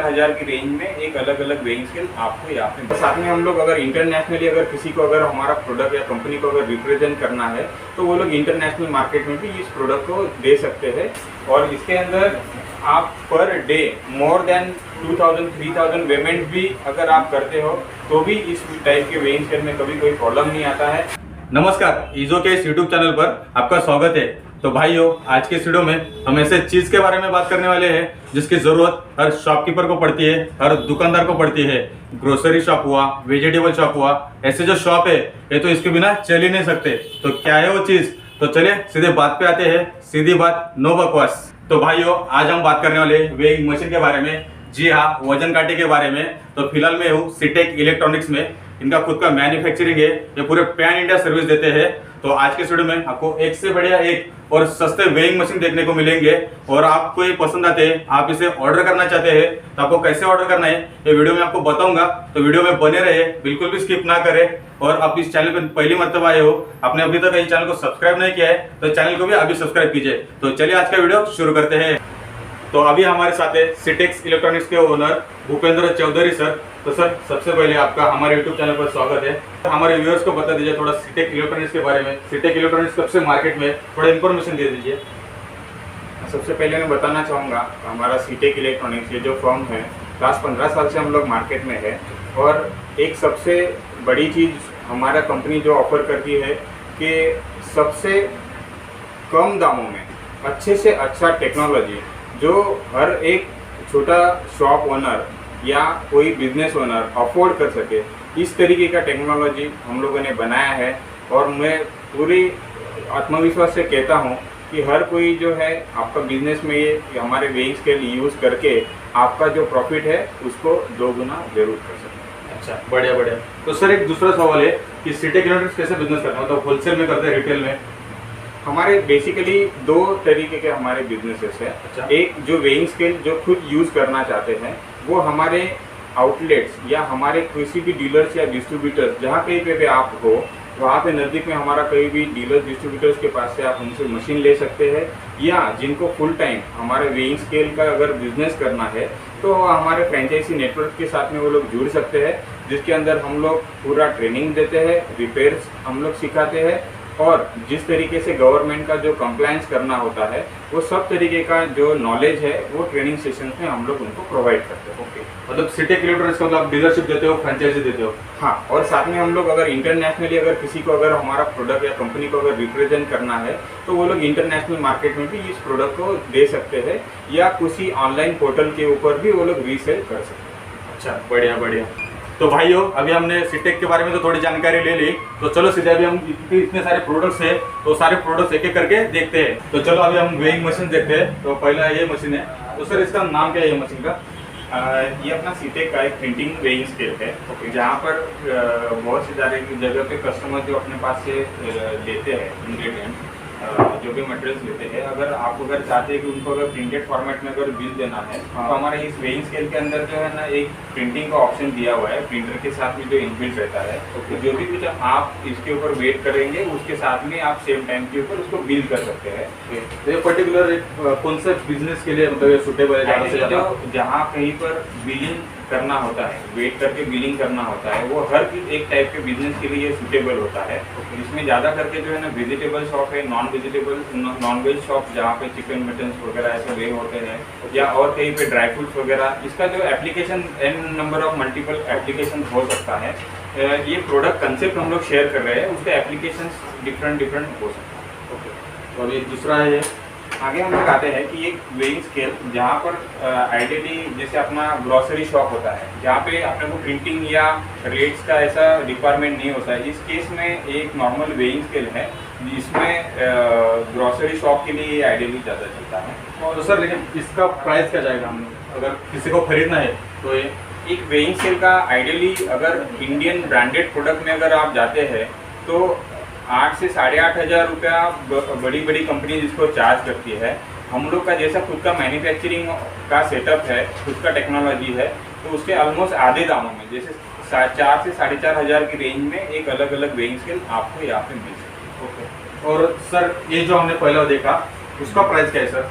हजार की रेंज में एक अलग अलग वेइंग स्केल आपको यहाँ पे। साथ में हम लोग अगर इंटरनेशनली अगर किसी को अगर हमारा प्रोडक्ट या कंपनी को अगर रिप्रेजेंट करना है तो वो लोग इंटरनेशनल मार्केट में भी इस प्रोडक्ट को दे सकते हैं। और इसके अंदर आप per day more than 2000-3000 payment भी अगर आप करते हो तो भी इस टाइप के वेइंग स्केल में कभी कोई प्रॉब्लम नहीं आता है। नमस्कार, ईजो के इस यूट्यूब चैनल पर आपका स्वागत है। तो भाइयों, आज के इस वीडियो में हम ऐसे चीज के बारे में बात करने वाले हैं जिसकी जरूरत हर शॉपकीपर को पड़ती है, हर दुकानदार को पड़ती है। ग्रोसरी शॉप हुआ, वेजिटेबल शॉप हुआ, ऐसे जो शॉप है ये तो इसके बिना चल ही नहीं सकते। तो क्या है वो चीज? तो चलिए सीधे बात पे आते हैं। सीधी बात, नो बकवास। तो भाइयों, आज हम बात करने वाले वेइंग मशीन के बारे में। जी हाँ, वजन काटे के बारे में। तो फिलहाल मैं हूँ सीटेक इलेक्ट्रॉनिक्स में। इनका खुद का मैन्युफैक्चरिंग है, ये पूरे पैन इंडिया सर्विस देते हैं। तो आज के वीडियो में आपको एक से बढ़िया एक और सस्ते वेइंग मशीन देखने को मिलेंगे। और आपको ये पसंद आते हैं, आप इसे ऑर्डर करना चाहते हैं तो आपको कैसे ऑर्डर करना है ये वीडियो में आपको बताऊंगा। तो वीडियो में बने रहे, बिल्कुल भी स्किप ना करें। और आप इस चैनल पर पहली मर्तबा आए हो, आपने अभी तक इस चैनल को सब्सक्राइब नहीं किया है तो चैनल को भी अभी सब्सक्राइब कीजिए। तो चलिए आज का वीडियो शुरू करते हैं। तो अभी हमारे साथ है सीटेक्स इलेक्ट्रॉनिक्स के ओनर भूपेंद्र चौधरी सर। तो सर, सबसे पहले आपका हमारे यूट्यूब चैनल पर स्वागत है। हमारे व्यूअर्स को बता दीजिए थोड़ा सीटेक इलेक्ट्रॉनिक्स के बारे में। सीटेक इलेक्ट्रॉनिक्स कब से मार्केट में, थोड़ा इन्फॉर्मेशन दे दीजिए। सबसे पहले मैं बताना चाहूँगा, हमारा सीटेक इलेक्ट्रॉनिक्स ये जो फर्म है लास्ट 15 साल से हम लोग मार्केट में है। और एक सबसे बड़ी चीज़ हमारा कंपनी जो ऑफर करती है कि सबसे कम दामों में अच्छे से अच्छा टेक्नोलॉजी जो हर एक छोटा शॉप ओनर या कोई बिजनेस ओनर अफोर्ड कर सके, इस तरीके का टेक्नोलॉजी हम लोगों ने बनाया है। और मैं पूरी आत्मविश्वास से कहता हूँ कि हर कोई जो है आपका बिजनेस में ये हमारे वेइंग स्केल यूज़ करके आपका जो प्रॉफिट है उसको 2 गुना जरूर कर सकते हैं। अच्छा, बढ़िया बढ़िया। तो सर, एक दूसरा सवाल है कि सीटेक इलेक्ट्रॉनिक्स कैसे बिजनेस करते हैं, मतलब होलसेल में करते हैं, रिटेल में? हमारे बेसिकली 2 तरीके के हमारे बिजनेसेस है। अच्छा। एक जो वेइंग स्केल जो खुद यूज़ करना चाहते हैं वो हमारे आउटलेट्स या हमारे किसी भी डीलर्स या डिस्ट्रीब्यूटर्स जहाँ कहीं पे भी आप हो वहाँ पे नज़दीक में हमारा कहीं भी डीलर डिस्ट्रीब्यूटर्स के पास से आप उनसे मशीन ले सकते हैं। या जिनको फुल टाइम हमारे वेइंग स्केल का अगर बिजनेस करना है तो हमारे फ्रेंचाइजी नेटवर्क के साथ में वो लोग जुड़ सकते हैं, जिसके अंदर हम लोग पूरा ट्रेनिंग देते हैं, रिपेयर्स हम लोग सिखाते हैं। और जिस तरीके से गवर्नमेंट का जो कंप्लायंस करना होता है वो सब तरीके का जो नॉलेज है वो ट्रेनिंग सेशंस में हम लोग उनको प्रोवाइड करते हैं। ओके, मतलब सीटेक इलेक्ट्रॉनिक्स का मतलब डीलरशिप देते हो, फ्रेंचाइजी देते हो? हाँ, और साथ में हम लोग अगर इंटरनेशनली अगर किसी को अगर हमारा प्रोडक्ट या कंपनी को अगर रिप्रेजेंट करना है तो वो लोग इंटरनेशनल मार्केट में भी इस प्रोडक्ट को दे सकते हैं या किसी ऑनलाइन पोर्टल के ऊपर भी वो लोग रीसेल कर सकते हैं। अच्छा, बढ़िया बढ़िया। तो भाइयों, अभी हमने सीटेक के बारे में तो थोड़ी जानकारी ले ली, तो चलो सीधे अभी हम इतने सारे प्रोडक्ट्स हैं तो सारे प्रोडक्ट्स एक एक करके देखते हैं। तो चलो अभी हम वेइंग मशीन देखते हैं। तो पहला ये मशीन है, तो सर इसका नाम क्या है ये मशीन का? ये अपना सीटेक का एक प्रिंटिंग वेइंग स्केल है। जहाँ पर बहुत सी जगह पे कस्टमर जो अपने पास से लेते हैं इंग्रेडिएंट, जो भी मटेरियल्स लेते हैं, अगर आप अगर चाहते हैं कि उनको अगर प्रिंटेड फॉर्मेट में अगर बिल देना है तो हमारे इस वेइंग स्केल के अंदर जो है ना एक प्रिंटिंग का ऑप्शन दिया हुआ है। प्रिंटर के साथ में जो इनबिल्ट रहता है तो जो भी कुछ आप इसके ऊपर वेट करेंगे उसके साथ में आप सेम टाइम के ऊपर उसको बिल कर सकते हैं। तो ये पर्टिकुलर कौन से बिजनेस के लिए मतलब ये सूटेबल है? जहाँ कहीं पर बिलिंग करना होता है, वेट करके बिलिंग करना होता है, वो हर एक टाइप के बिजनेस के लिए सूटेबल होता है। इसमें ज़्यादा करके जो है ना वेजिटेबल शॉप है, नॉन वेज शॉप जहाँ पे चिकन मटन वगैरह ऐसे वे होते हैं, या और कहीं पे ड्राई फ्रूट्स वगैरह, इसका जो application n number of multiple application हो सकता है। ये प्रोडक्ट कंसेप्ट हम लोग शेयर कर रहे हैं, उसके एप्लीकेशन डिफरेंट हो सकते हैं। ओके, तो अभी दूसरा है, आगे हम लोग आते हैं कि एक वेइंग स्केल जहाँ पर आइडियली जैसे अपना ग्रोसरी शॉप होता है जहाँ पे अपने को प्रिंटिंग या रेट्स का ऐसा रिक्वायरमेंट नहीं होता है। इस केस में एक नॉर्मल वेइंग स्केल है जिसमें ग्रोसरी शॉप के लिए आइडियली ज़्यादा चलता है। तो सर लेकिन इसका प्राइस क्या जाएगा हम अगर किसी को खरीदना है तो? ये एक वेइंग स्केल का आइडियली अगर इंडियन ब्रांडेड प्रोडक्ट में अगर आप जाते हैं तो 8 से 8.5 हज़ार रुपया बड़ी बड़ी कंपनी जिसको चार्ज करती है। हम लोग का जैसा खुद का मैन्युफैक्चरिंग का सेटअप है, खुद का टेक्नोलॉजी है, तो उसके ऑलमोस्ट आधे दामों में जैसे 4 से 4.5 हज़ार की रेंज में एक अलग अलग वेइंग स्केल आपको यहाँ पे मिल सकती है। ओके, और सर ये जो हमने पहले देखा उसका प्राइस क्या है सर?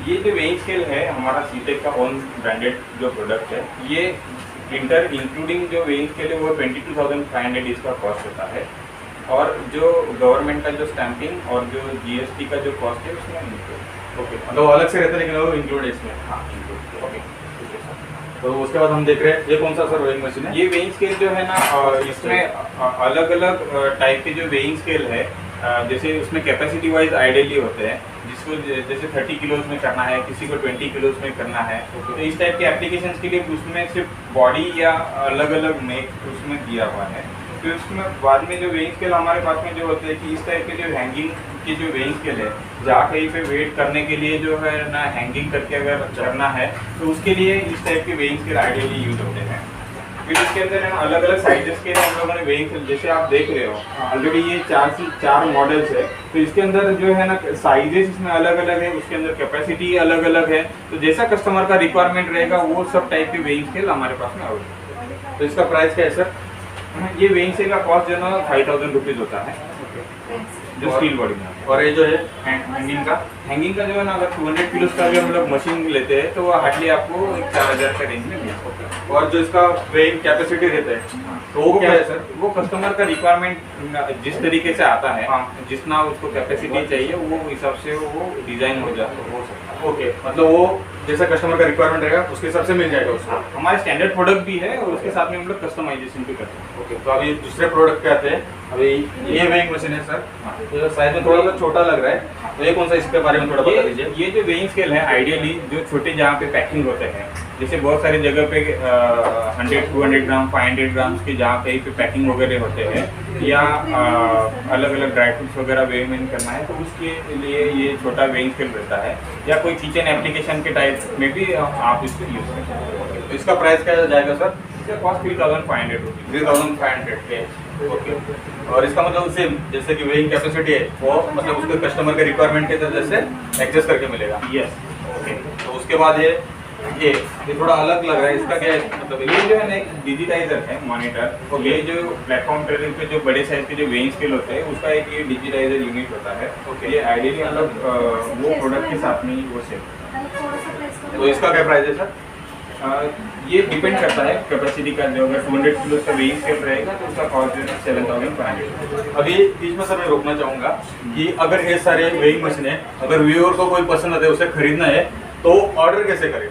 ये जो वेइंग स्केल है हमारा सीटेक का ओन ब्रांडेड जो प्रोडक्ट है, ये इंटर इंक्लूडिंग जो वेइंग स्केल है वो 22,500 इसका कॉस्ट होता है, और जो गवर्नमेंट का जो स्टैंपिंग और जो जीएसटी का जो कॉस्ट है उसमें इंक्लूड। ओके, मतलब अलग से रहता है लेकिन वो इंक्लूड है इसमें। हाँ इंक्लूड। ओके, तो उसके बाद हम देख रहे हैं ये कौन सा सर वेइंग मशीन है? ये वेइंग स्केल जो है ना, इसमें अलग अलग टाइप के जो वेइंग स्केल है, जैसे उसमें कैपेसिटी वाइज आइडियली होते हैं, जिसको जैसे 30 किलोज में करना है, किसी को 20 किलोज में करना है, तो इस टाइप के एप्लीकेशंस के लिए उसमें सिर्फ बॉडी या अलग अलग मेक उसमें दिया हुआ है। फिर उसमें बाद में जो वेइंग स्केल हमारे पास में जो होते हैं कि इस टाइप के जो हैंगिंग के जो वेइंग स्केल है, जहाँ कहीं पे वेट करने के लिए जो है ना हैंगिंग करके अगर करना है तो उसके लिए इस टाइप के वेइंग स्केल आइडियली यूज होते हैं। फिर इसके अंदर है ना अलग अलग साइजेस के हम लोगों ने वेइंग स्केल, जैसे आप देख रहे हो ऑलरेडी ये 4 से 4 मॉडल्स है, तो इसके अंदर जो है ना साइजेस इसमें अलग अलग है, उसके अंदर कैपेसिटी अलग अलग है, तो जैसा कस्टमर का रिक्वायरमेंट रहेगा वो सब टाइप के वेइंग स्केल हमारे पास में अवेलेबल है। तो इसका प्राइस क्या है सर? ये वेइंग स्केल का कॉस्ट जो है ना 5,000 रुपीज़ होता है, जो स्टील बॉडी में। और ये जो है हैंगिंग का जो है ना, अगर 200 किलो का भी हम लोग मशीन लेते हैं तो वो हार्डली आपको 4,000 का रेंज में मिल सकता है। और जो इसका वेइंग कैपेसिटी रहता है तो वो क्या है सर? वो कस्टमर का रिक्वायरमेंट जिस तरीके से आता है, जितना उसको कैपेसिटी चाहिए वो हिसाब से वो डिजाइन हो सकता है। ओके, मतलब वो जैसा कस्टमर का रिक्वायरमेंट रहेगा उसके हिसाब से मिल जाएगा उसको। हमारे स्टैंडर्ड प्रोडक्ट भी है और उसके साथ में हम लोग कस्टमाइजेशन भी करते हैं। ओके, तो अभी दूसरे प्रोडक्ट पे आते हैं। अभी ये वेइंग मशीन है सर, तो साइज में थोड़ा सा छोटा लग रहा है, तो ये कौन सा, इसके बारे में थोड़ा बता दीजिए। ये जो वेइंग स्केल है आइडियली जो छोटे जहाँ पे पैकिंग होते हैं, जैसे बहुत सारी जगह पे 100, 200 ग्राम, 500 ग्राम्स के जहाँ कहीं पे पैकिंग वगैरह होते हैं, या अलग अलग ड्राई फ्रूट्स वगैरह वेइंग करना है, तो उसके लिए ये छोटा वेइंग स्केल रहता है, या कोई किचन एप्लीकेशन के टाइप में भी आप इसको यूज़ कर सकते हैं। तो इसका प्राइस क्या जाएगा सर? इसका कॉस्ट 3,500 रुपीज़। 3,500। ओके, और इसका मतलब सेम जैसे कि वेइंग कैपेसिटी है वो मतलब उसके कस्टमर के रिक्वायरमेंट के तरह से एडजस्ट करके मिलेगा। यस। ओके, तो उसके बाद ये थोड़ा अलग लग रहा है, इसका क्या है मतलब? ये जो है ना एक डिजिटाइजर है मॉनिटर, ये जो प्लेटफॉर्म ट्रेडिंग पे जो बड़े साइज के जो वेइंग स्केल होते हैं उसका एक ये डिजिटाइजर यूनिट होता है। ओके, ये आइडियली मतलब वो प्रोडक्ट के साथ में ही वो सेल। तो इसका क्या प्राइस है सर? ये डिपेंड करता है कैपेसिटी का, जो अगर 200 किलो का वेइंग स्केल रहेगा तो उसका कॉस्ट जो है 7,500। अभी बीच में सर मैं रोकना चाहूँगा कि अगर ये सारे वेइंग मशीन है, अगर व्यूअर को कोई पसंद आता है उसे खरीदना है तो ऑर्डर कैसे करें?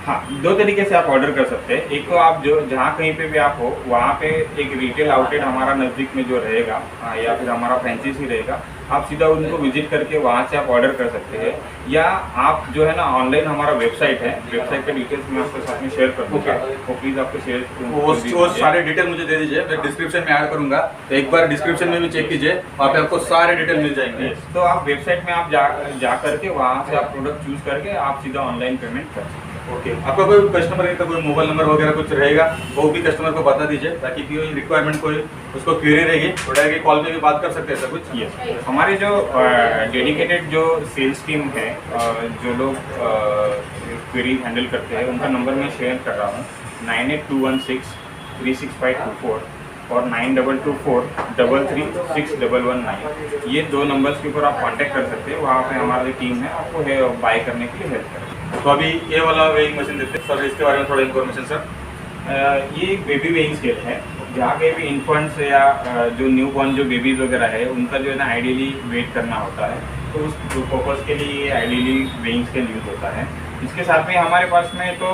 हाँ, 2 तरीके से आप ऑर्डर कर सकते हैं। एक तो आप जो जहाँ कहीं पे भी आप हो वहाँ पे एक रिटेल आउटलेट हमारा नज़दीक में जो रहेगा, या फिर हमारा फ्रेंचाइजी रहेगा, आप सीधा उनको विजिट करके वहाँ से आप ऑर्डर कर सकते हैं, या आप जो है ना ऑनलाइन हमारा वेबसाइट है, वेबसाइट का डिटेल्स मैं आपके साथ में शेयर कर दूँगा, तो प्लीज़ आपको शेयर वो सारे डिटेल मुझे दे दीजिए, मैं डिस्क्रिप्शन में ऐड करूँगा, तो एक बार डिस्क्रिप्शन में भी चेक कीजिए, वहाँ पे आपको सारे डिटेल मिल जाएंगे। तो आप वेबसाइट में आप जा करके वहाँ से आप प्रोडक्ट चूज़ करके आप सीधा ऑनलाइन पेमेंट कर सकते हैं। ओके, आपका कोई कस्टमर का कोई मोबाइल नंबर वगैरह कुछ रहेगा वो भी कस्टमर को बता दीजिए, ताकि कोई रिक्वायरमेंट कोई उसको क्वेरी रहेगी तो डायरेक्ट कॉल पे भी बात कर सकते हैं सर कुछ। यस, हमारे जो डेडिकेटेड जो सेल्स टीम है, जो लोग क्वेरी हैंडल करते हैं, उनका नंबर मैं शेयर कर रहा हूँ 9821 36524 और 9224 ये 2 नंबर्स के ऊपर आप कांटेक्ट कर सकते हैं। वहाँ पे हमारी टीम है आपको बाय करने के लिए हेल्प करेगी। तो अभी ये वाला वेइंग मशीन देते हैं सर, इसके बारे में थोड़ा इन्फॉर्मेशन सर। ये एक बेबी वेइंग स्केल है, जहाँ के भी इन्फेंट्स या जो न्यू बॉर्न जो बेबीज वगैरह है उनका जो है ना आइडियली वेट करना होता है, तो उस पर्पज़ के लिए आइडियली वेइंग स्केल यूज़ होता है। इसके साथ में हमारे पास में तो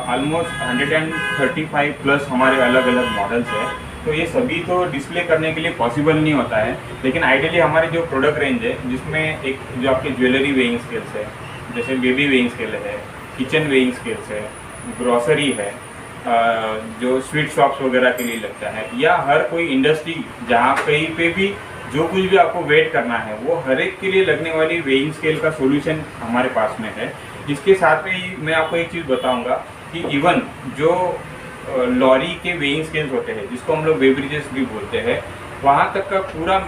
ऑलमोस्ट 135 प्लस हमारे अलग अलग मॉडल्स हैं, तो ये सभी तो डिस्प्ले करने के लिए पॉसिबल नहीं होता है, लेकिन आइडियली हमारे जो प्रोडक्ट रेंज है जिसमें एक जो आपके ज्वेलरी वेइंग स्केल्स है, जैसे बेबी वेइंग स्केल है, किचन वेइंग स्केल्स है, ग्रॉसरी है, जो स्वीट शॉप्स वगैरह के लिए लगता है, या हर कोई इंडस्ट्री जहाँ कहीं पे भी जो कुछ भी आपको वेट करना है वो हर एक के लिए लगने वाली वेइंग स्केल का सॉल्यूशन हमारे पास में है। इसके साथ में ही मैं आपको एक चीज़ बताऊंगा कि इवन जो लॉरी के वेइंग स्केल्स होते हैं, जिसको हम लोग वेब्रिजेस भी बोलते हैं, वहाँ तक का पूरा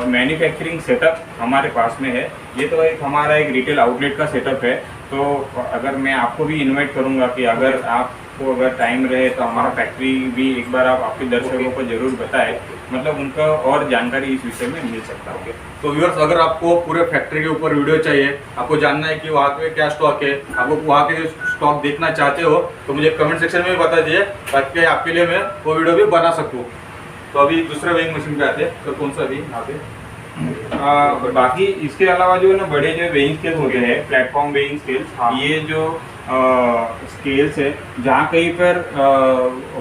मैन्युफैक्चरिंग सेटअप हमारे पास में है। ये तो एक हमारा एक रिटेल आउटलेट का सेटअप है, तो अगर मैं आपको भी इनवाइट करूंगा कि अगर आपको अगर टाइम रहे तो हमारा फैक्ट्री भी एक बार आप आपके दर्शकों को जरूर बताएं, मतलब उनका और जानकारी इस विषय में मिल सकता है। तो व्यूअर्स, अगर आपको पूरे फैक्ट्री के ऊपर वीडियो चाहिए, आपको जानना है कि वहाँ पे क्या स्टॉक है, आपको वहाँ के स्टॉक देखना चाहते हो, तो मुझे कमेंट सेक्शन में बता दीजिए ताकि आपके लिए मैं वो वीडियो भी बना सकूँ। तो अभी दूसरे वेइंग मशीन पे आते हैं, तो कौन सा अभी यहाँ पे बाकी इसके अलावा जो है ना बड़े जो वेइंग स्केल्स होते हैं, प्लेटफॉर्म वेइंग स्केल्स, हाँ। ये जो स्केल्स है जहाँ कहीं पर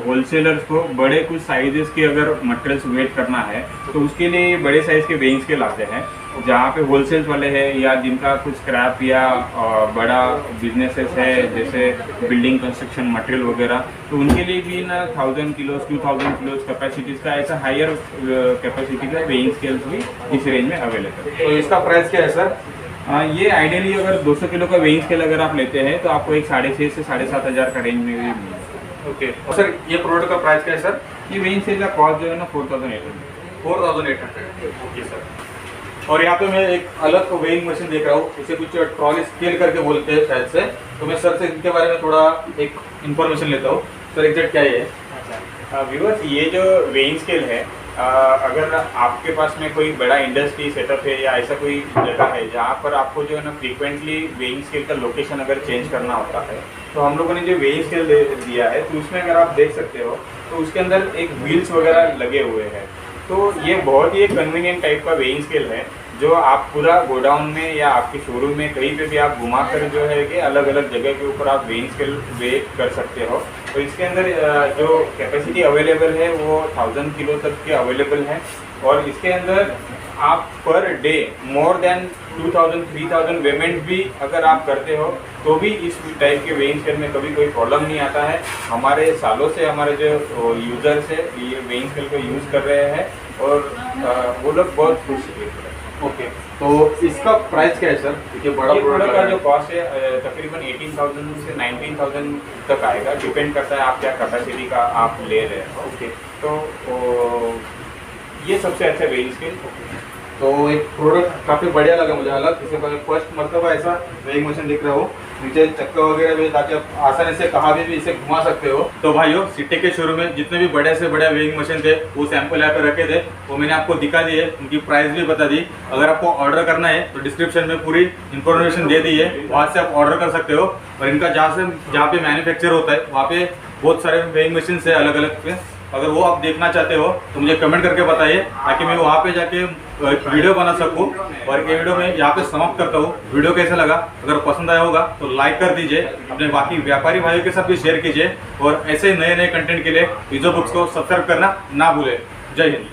होलसेलर्स को बड़े कुछ साइजेस के अगर मटेरियल्स वेट करना है तो उसके लिए बड़े साइज के वेइंग स्केल आते हैं। जहाँ पे होलसेल्स वाले हैं या जिनका कुछ स्क्रैप या बड़ा बिजनेसेस है जैसे बिल्डिंग कंस्ट्रक्शन मटेरियल वगैरह, तो उनके लिए भी ना 1000 किलोस 2000 किलोस कैपेसिटीज का ऐसा हायर कैपेसिटी का वेइंग स्केल्स भी इस रेंज में अवेलेबल है। तो इसका प्राइस क्या है सर? ये आइडियली अगर 200 किलो का वेइंग स्केल अगर आप लेते हैं तो आपको एक 6,500 से 7,500 का रेंज में भी मिलेगा। ओके, और सर ये प्रोडक्ट का प्राइस क्या है सर? ये वेइंग स्केल का कॉस्ट जो है ना 4,800। 4,800। Okay sir. और यहाँ पे मैं एक अलग वेइंग मशीन देख रहा हूँ, इसे कुछ ट्रॉली स्केल करके बोलते हैं शायद से, तो मैं सर से इनके बारे में थोड़ा एक इन्फॉर्मेशन लेता हूँ। सर एग्जैक्ट क्या है? अच्छा व्यूअर्स, ये जो वेइंग स्केल है, अगर आपके पास में कोई बड़ा इंडस्ट्री सेटअप है या ऐसा कोई जगह है जहाँ पर आपको जो है ना फ्रीक्वेंटली वेइंग स्केल का लोकेशन अगर चेंज करना होता है, तो हम लोगों ने जो वेइंग स्केल दिया है तो उसमें अगर आप देख सकते हो तो उसके अंदर एक व्हील्स वगैरह लगे हुए हैं। तो ये बहुत ही एक कन्वीनियंट टाइप का वेइंग स्केल है जो आप पूरा गोडाउन में या आपके शोरूम में कहीं पे भी आप घुमा कर जो है कि अलग अलग जगह के ऊपर आप वेइंग स्केल वेट कर सकते हो। तो इसके अंदर जो कैपेसिटी अवेलेबल है वो 1000 किलो तक के अवेलेबल है, और इसके अंदर आप per day more than 2000-3000 payment भी अगर आप करते हो तो भी इस टाइप के वेइंग स्केल में कभी कोई प्रॉब्लम नहीं आता है। हमारे सालों से हमारे जो यूजर्स है ये वेइंग स्केल को यूज़ कर रहे हैं और वो लोग बहुत खुश हैं। ओके, तो इसका प्राइस क्या है सर? ये बड़ा प्रोडक्ट का जो कॉस्ट है तकरीबन 18,000 से 19,000 तक आएगा, डिपेंड करता है आप क्या कैपेसिटी का आप ले रहे हैं। ओके, तो ये सबसे अच्छा वेइंग स्केल। तो एक प्रोडक्ट काफ़ी बढ़िया लगा मुझे, अलग। इसे फर्स्ट मतलब ऐसा वेइंग मशीन दिख रहा हो, नीचे चक्का वगैरह भी, ताकि आप आसानी से कहाँ भी इसे घुमा सकते हो। तो भाइयों, सिटी के शुरू में जितने भी बड़े से बड़े वेइंग मशीन थे वो सैंपल यहाँ पे रखे थे, वो मैंने आपको दिखा दिए, उनकी प्राइस भी बता दी। अगर आपको ऑर्डर करना है तो डिस्क्रिप्शन में पूरी इन्फॉर्मेशन दे दी है, वहाँ से आप ऑर्डर कर सकते हो। और इनका जहाँ पे मैन्युफैक्चर होता है वहाँ पे बहुत सारे वेइंग मशीन है अलग अलग पे। अगर वो आप देखना चाहते हो तो मुझे कमेंट करके बताइए ताकि मैं वहाँ पे जाके वीडियो बना सकूँ। और ये वीडियो में यहाँ पे समाप्त करता हूँ। वीडियो कैसा लगा? अगर पसंद आया होगा तो लाइक कर दीजिए, अपने बाकी व्यापारी भाइयों के साथ भी शेयर कीजिए, और ऐसे नए नए कंटेंट के लिए ईजो बुक्स को सब्सक्राइब करना ना भूलें। जय हिंद।